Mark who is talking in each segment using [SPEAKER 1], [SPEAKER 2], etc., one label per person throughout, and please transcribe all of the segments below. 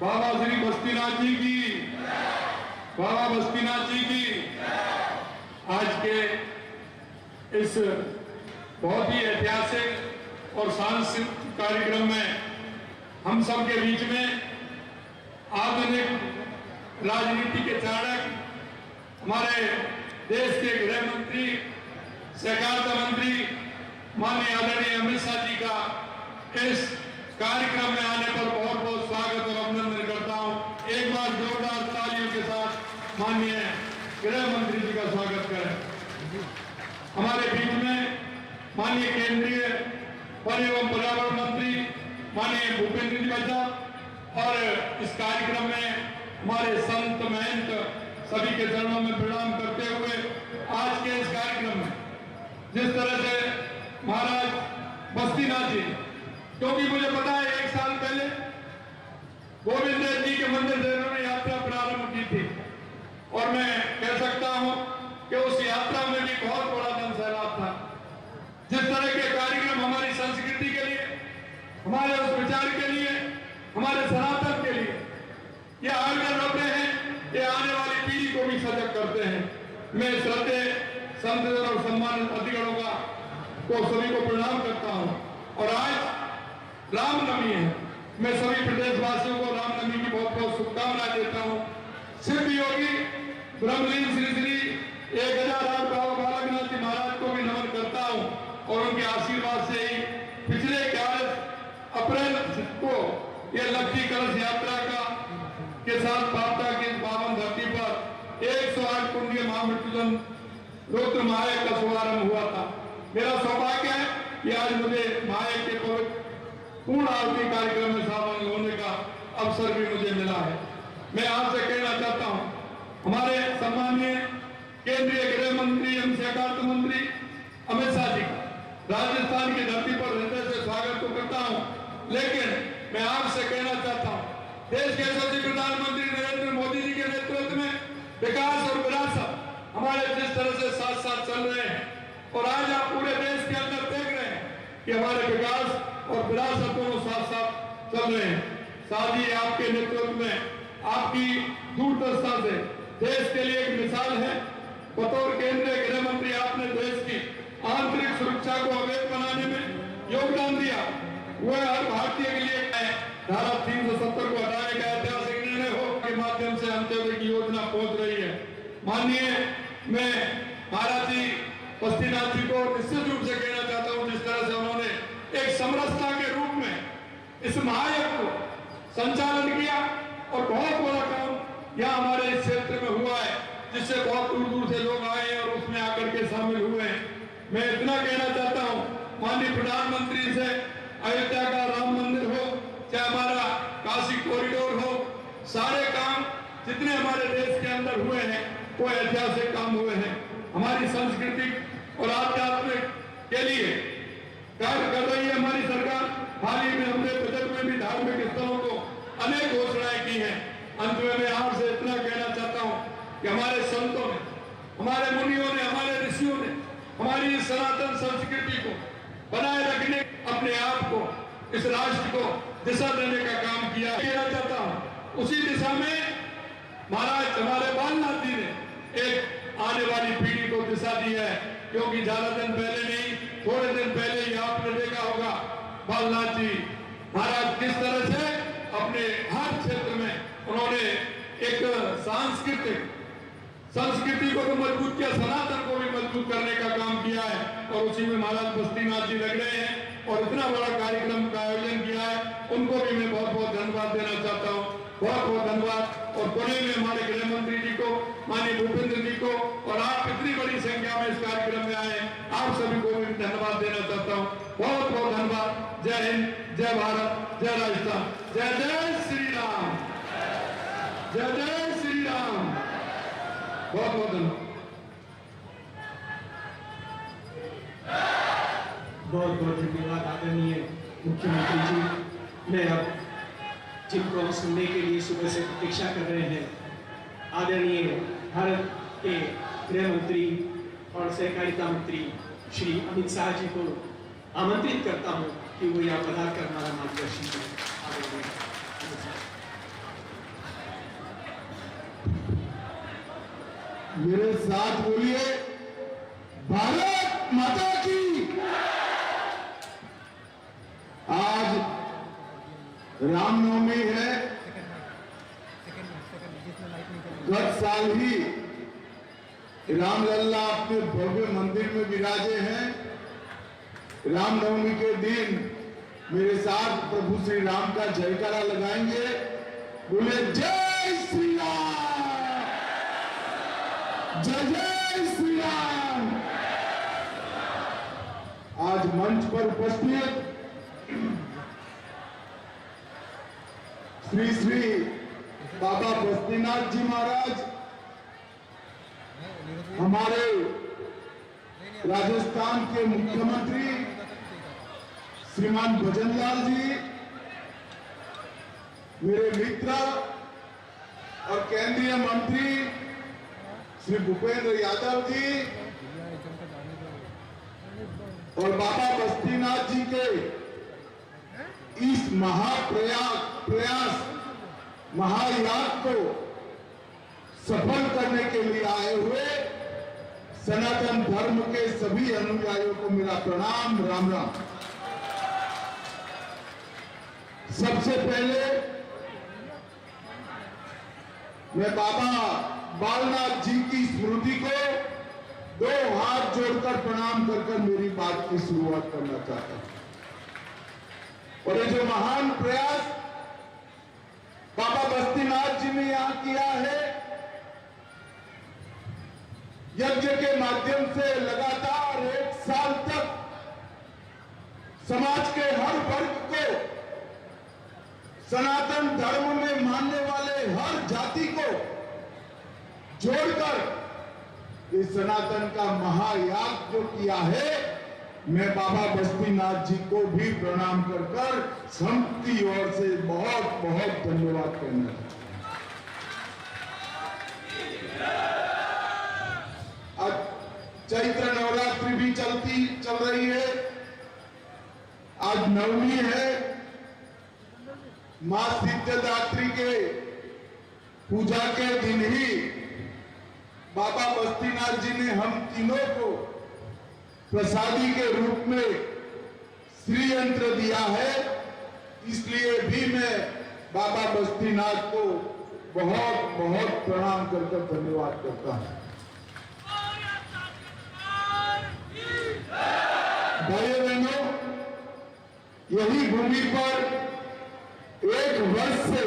[SPEAKER 1] बाबा श्री बस्तीनाथ जी की, बाबा बस्तीनाथ जी की। आज के इस बहुत ही ऐतिहासिक और सांस्कृतिक कार्यक्रम में हम सब के बीच में आधुनिक राजनीति के चाणक्य, हमारे देश के गृह मंत्री, सहकारिता मंत्री माननीय आदरणीय अमित शाह जी का इस कार्यक्रम में आने पर बहुत बहुत स्वागत और अभिनंदन करता हूं। एक बार जोरदार तालियों के साथ माननीय गृह मंत्री जी का स्वागत करें। हमारे बीच में माननीय केंद्रीय वन एवं पर्यावरण मंत्री माननीय भूपेंद्र जी बघेल और इस कार्यक्रम में हमारे संत महंत सभी के चरणों में प्रणाम करते हुए आज के इस कार्यक्रम में जिस तरह से महाराज बस्तीनाथ जी, क्योंकि मुझे पता है 1 साल पहले गोविंद देव जी के मंदिर से उन्होंने यात्रा प्रारंभ की थी और मैं कह सकता हूं कि उस यात्रा में भी बहुत बड़ा जन सैलाब था। जिस तरह के कार्यक्रम हमारी संस्कृति के लिए, हमारे उस विचार के लिए, हमारे सनातन के लिए ये आयोजन होते हैं, ये आने वाली पीढ़ी को भी सजग करते हैं। मैं श्रद्धेय संत और सम्मानित अधिकारियों को सभी को प्रणाम करता हूं। और आज रामनवमी है, मैं सभी प्रदेशवासियों को रामनवमी की बहुत बहुत शुभकामनाएं देता हूं। सिद्ध योगी ब्रह्मलीन श्री श्री 1008 बाबा बालकनाथ जी महाराज को भी नमन करता हूं और उनके आशीर्वाद से ही पिछले 11 अप्रैल को यह लक्ष्मी कलश यात्रा के साथ पावटा की पावन धरती पर 108 कुंडीय महामृत्युंजय रुद्र महायज्ञ का शुभारंभ हुआ था। मेरा सौभाग्य है कि आज मुझे महायज्ञ के पूर्ण आरती कार्यक्रम में शामिल होने का अवसर भी मुझे मिला है। मैं आपसे कहना चाहता हूं, हमारे सम्माननीय केंद्रीय गृह मंत्री एवं सहकारिता मंत्री अमित शाह जी का राजस्थान की धरती पर हृदय से स्वागत तो करता हूं, लेकिन मैं आपसे कहना चाहता हूं, देश के यशस्वी प्रधानमंत्री नरेंद्र मोदी जी के नेतृत्व में विकास और विरासत हमारे जिस तरह से साथ साथ चल रहे हैं और आज आप पूरे देश के अंदर देख रहे हैं कि हमारे विकास और विरासत दोनों साथ साथ चल रहे हैं। साथ ही आपके नेतृत्व में, आपकी दूरदर्शिता से देश के लिए एक मिसाल है। बतौर केंद्रीय गृह मंत्री आपने देश की आंतरिक सुरक्षा को अवैध बनाने में योगदान दिया। वह हर भारतीय के लिए धारा 370 को हटाने का ऐतिहासिक निर्णय हो के माध्यम से अंत्योदय की योजना पहुंच रही है। माननीय मैं महाराज जी बस्तीनाथ जी को निश्चित रूप से कहना चाहता हूं, जिस तरह से उन्होंने एक समरसता के रूप में इस महायज्ञ को संचालन किया और बहुत बड़ा काम यहाँ हमारे इस क्षेत्र में हुआ है, जिससे बहुत दूर दूर से लोग आए और उसमें आकर के शामिल हुए हैं। मैं इतना कहना चाहता हूँ, माननीय प्रधानमंत्री से अयोध्या का राम मंदिर हो, चाहे हमारा काशी कॉरिडोर हो, सारे काम जितने हमारे देश के अंदर हुए हैं वो ऐतिहासिक काम हुए हैं। हमारी संस्कृति और आध्यात्मिक के लिए कार्य कर रही है हमारी सरकार। हाल ही में हमने बजट में भी धार्मिक स्थलों को अनेक घोषणाएं की हैं। अंत में मैं आपसे इतना कहना चाहता हूं कि हमारे संतों ने, हमारे मुनियों ने, हमारे ऋषियों ने हमारी सनातन संस्कृति को बनाए रखने, अपने आप को, इस राष्ट्र को दिशा देने का काम किया। कहना चाहता हूं उसी दिशा में महाराज हमारे बालनाथ जी ने एक आने वाली पीढ़ी को दिशा दी है, क्योंकि ज्यादा दिन पहले नहीं, थोड़े दिन पहले ही आपने देखा होगा बालनाथ जी महाराज किस तरह से अपने हर क्षेत्र में उन्होंने एक सांस्कृतिक संस्कृति को तो मजबूत किया, सनातन को भी मजबूत करने का काम किया है और उसी में महाराज बस्तीनाथ जी लग रहे हैं और इतना बड़ा कार्यक्रम का आयोजन किया है। उनको भी मैं बहुत बहुत धन्यवाद देना चाहता हूँ, बहुत बहुत धन्यवाद। और पुणे में हमारे गृह मंत्री जी को, माननीय भूपेंद्र जी को, और आप इतनी बड़ी संख्या में इस कार्यक्रम में आए, आप सभी को भी धन्यवाद देना चाहता हूँ। बहुत बहुत धन्यवाद। जय हिंद, जय भारत, जय राजस्थान, जय जय श्री राम, जय जय श्री राम। बहुत बहुत धन्यवाद।
[SPEAKER 2] बहुत बहुत धन्यवाद आदरणीय मुख्यमंत्री जी। मैं अब जिनको सुनने के लिए सुबह से प्रतीक्षा कर रहे हैं, आदरणीय भारत के गृह मंत्री और सहकारिता मंत्री श्री अमित शाह जी को आमंत्रित करता हूं कि वो यहाँ पधार कर हमारा मार्गदर्शन करें।
[SPEAKER 3] मेरे साथ बोलिए, भारत माता की। आज रामनवमी है। गत साल ही रामलल्ला अपने भव्य मंदिर में विराजे हैं। रामनवमी के दिन मेरे साथ प्रभु श्री राम का जयकारा लगाएंगे। बोले जय श्री राम, जय जय श्री राम। आज मंच पर उपस्थित श्री श्री बाबा बस्तीनाथ जी महाराज, हमारे राजस्थान के मुख्यमंत्री श्रीमान भजनलाल जी, मेरे मित्र और केंद्रीय मंत्री श्री भूपेंद्र यादव जी और बाबा बस्तीनाथ जी के इस महाप्रयास महायाग को सफल करने के लिए आए हुए सनातन धर्म के सभी अनुयायियों को मेरा प्रणाम, राम राम। सबसे पहले मैं बाबा बालनाथ जी की स्मृति को दो हाथ जोड़कर प्रणाम कर मेरी बात की शुरुआत करना चाहता हूं। और ये जो महान प्रयास बाबा बस्तीनाथ जी ने यहां किया है, यज्ञ के माध्यम से लगातार 1 साल तक समाज के हर वर्ग को, सनातन धर्म में मानने वाले हर जाति को जोड़कर इस सनातन का महायाग जो किया है, मैं बाबा बस्तीनाथ जी को भी प्रणाम कर सबकी ओर से बहुत बहुत धन्यवाद करना चाहता हूं। आज चैत्र नवरात्रि भी चल रही है। आज नवमी है। मां सिद्धदात्री के पूजा के दिन ही बाबा बस्तीनाथ जी ने हम तीनों को प्रसादी के रूप में श्री यंत्र दिया है। इसलिए भी मैं बाबा बस्तीनाथ को बहुत बहुत प्रणाम कर धन्यवाद करता हूं। भाइयों बहनों, यही भूमि पर 1 वर्ष से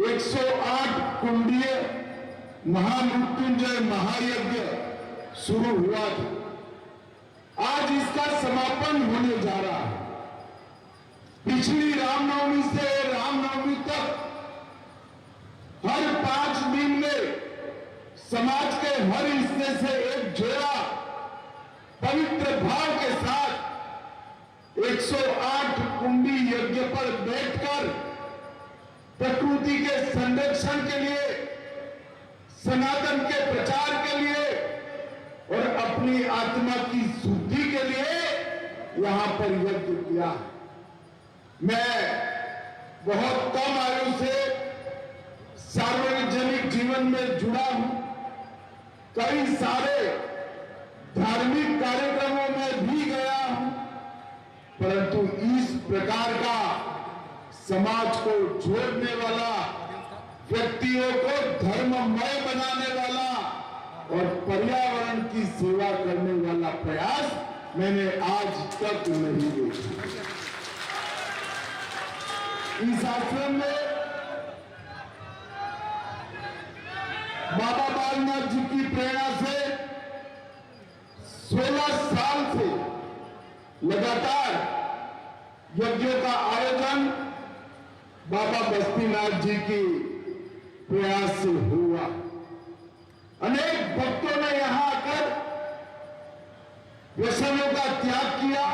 [SPEAKER 3] 108 कुंडीय महामृत्युंजय महायज्ञ शुरू हुआ था। आज इसका समापन होने जा रहा है। पिछली रामनवमी से रामनवमी तक हर 5 दिन में समाज के हर हिस्से से एक जोड़ा पवित्र भाव के साथ 108 कुंडी यज्ञ पर बैठकर प्रकृति के संरक्षण के लिए, सनातन के प्रचार के लिए और अपनी आत्मा की शुद्धि के लिए यहां पर यज्ञ किया। मैं बहुत कम आयु से सार्वजनिक जीवन में जुड़ा हूं। कई सारे धार्मिक कार्यक्रमों में भी गया हूं, परंतु इस प्रकार का समाज को जोड़ने वाला, व्यक्तियों को धर्ममय बनाने वाला और पर्यावरण की सेवा करने वाला प्रयास मैंने आज तक नहीं देखा। इस आश्रम में बाबा बालनाथ जी की प्रेरणा से 16 साल से लगातार यज्ञों का आयोजन बाबा बस्तीनाथ जी की प्रयास से हुआ। अनेक भक्तों ने यहां आकर व्यसनों का त्याग किया,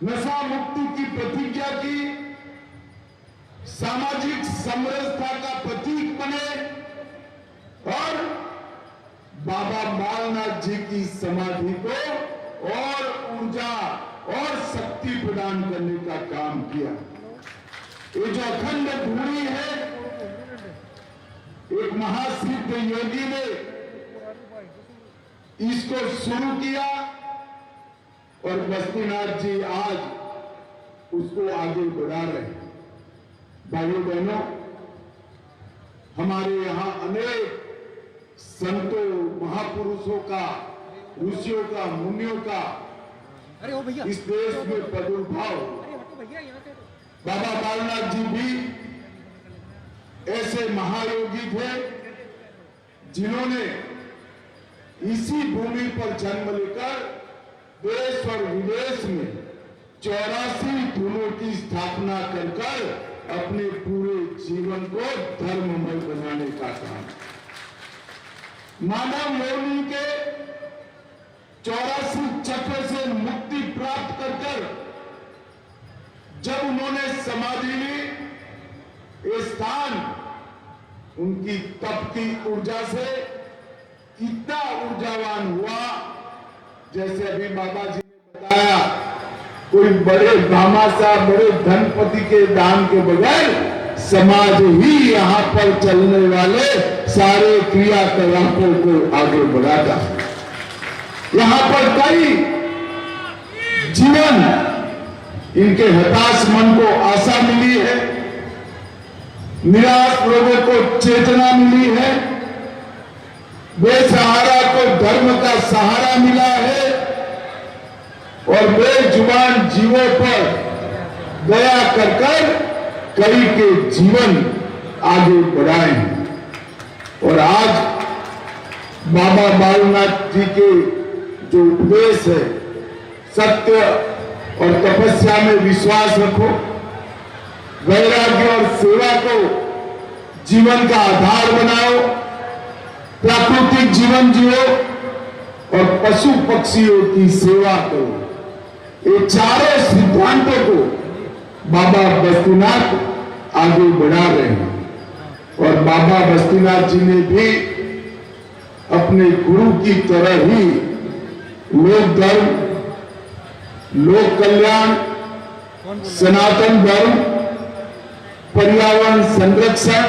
[SPEAKER 3] नशा मुक्ति की प्रतिज्ञा की, सामाजिक समरसता का प्रतीक बने और बाबा बालनाथ जी की समाधि को और ऊर्जा और शक्ति प्रदान करने का काम किया। ये जो अखंड धूनी है, एक महासिद्ध योगी ने इसको शुरू किया और बस्तीनाथ जी आज उसको आगे बढ़ा रहे हैं। भाइयों बहनों, हमारे यहाँ अनेक संतों, महापुरुषों का, ऋषियों का, मुनियों का इस देश में प्रादुर्भाव। बाबा बालनाथ जी भी ऐसे महायोगी थे जिन्होंने इसी भूमि पर जन्म लेकर देश और विदेश में 84 धुनों की स्थापना कर अपने पूरे जीवन को धर्ममय बनाने का काम। मानव मौनी के 84 चक्र से मुक्ति प्राप्त कर जब उन्होंने समाधि ली, ये स्थान उनकी तप की ऊर्जा से इतना ऊर्जावान हुआ, जैसे अभी बाबा जी ने बताया, कोई बड़े भामाशाह, बड़े धनपति के दान के बगैर समाज ही यहाँ पर चलने वाले सारे क्रियाकलापों को आगे बढ़ाता है। यहाँ पर कई जीवन, इनके हताश मन को आशा मिली है, निराश लोगों को चेतना मिली है, बेसहारा को धर्म का सहारा मिला है और बेजुबान जीवों पर दया कर कई के जीवन आगे बढ़ाए हैं। और आज बाबा बालनाथ जी के जो उपदेश है, सत्य और तपस्या में विश्वास रखो, वैराग्य और सेवा को जीवन का आधार बनाओ, प्राकृतिक जीवन जियो और पशु पक्षियों की सेवा करो, ये चारों सिद्धांतों को बाबा बस्तीनाथ आगे बढ़ा रहे हैं। और बाबा बस्तीनाथ जी ने भी अपने गुरु की तरह ही लोक धर्म, लोक कल्याण, सनातन धर्म, पर्यावरण संरक्षण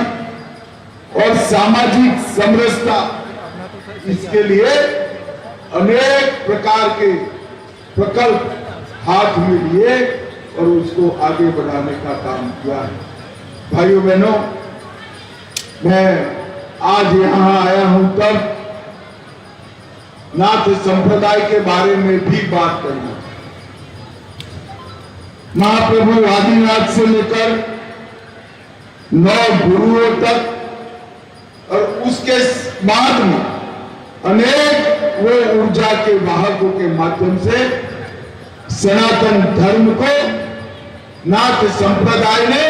[SPEAKER 3] और सामाजिक समरसता, इसके लिए अनेक प्रकार के प्रकल्प हाथ में लिए और उसको आगे बढ़ाने का काम किया है। भाइयों बहनों, मैं आज यहाँ आया हूं तब नाथ संप्रदाय के बारे में भी बात करना। महाप्रभु आदिनाथ से लेकर 9 गुरुओं तक और उसके बाद में अनेक वो ऊर्जा के वाहकों के माध्यम से सनातन धर्म को नाथ संप्रदाय ने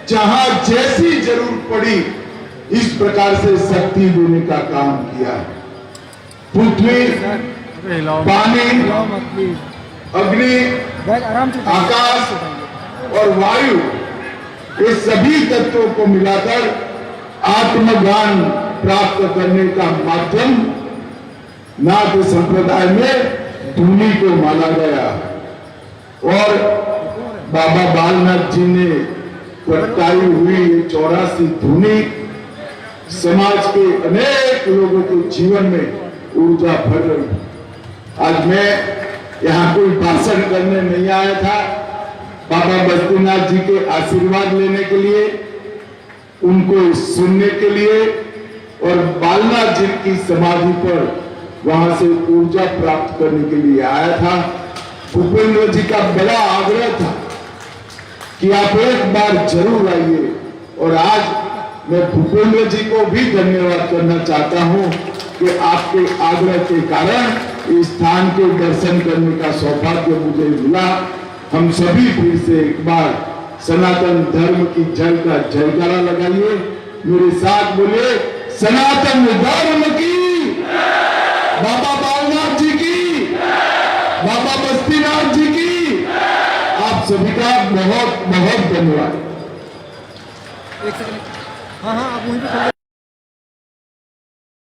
[SPEAKER 3] जहां जैसी जरूरत पड़ी इस प्रकार से शक्ति देने का काम किया। पृथ्वी, पानी, अग्नि, आकाश और वायु, ये सभी तत्वों को मिलाकर आत्मज्ञान प्राप्त करने का माध्यम नाथ संप्रदाय में धुनी को माना गया। और बाबा बालनाथ जी ने प्रगटाई हुई 84 धुनी समाज के अनेक लोगों के जीवन में ऊर्जा भर रही। आज मैं यहाँ कोई भाषण करने नहीं आया था, बाबा बस्तीनाथ जी के आशीर्वाद लेने के लिए, उनको सुनने के लिए और बालनाथ जी की समाधि पर वहां से ऊर्जा प्राप्त करने के लिए आया था। भूपेंद्र जी का बड़ा आग्रह था कि आप एक बार जरूर आइए और आज मैं भूपेंद्र जी को भी धन्यवाद करना चाहता हूं कि आपके आग्रह के कारण इस स्थान के दर्शन करने का सौभाग्य मुझे मिला। हम सभी फिर से एक बार सनातन धर्म की जय का जयकारा लगाइए, मेरे साथ बोलिए सनातन धर्म की, बाबा बालनाथ जी की, बाबा बस्तीनाथ जी की। आप सभी का बहुत बहुत धन्यवाद।
[SPEAKER 4] हाँ हाँ, आप वहीं पे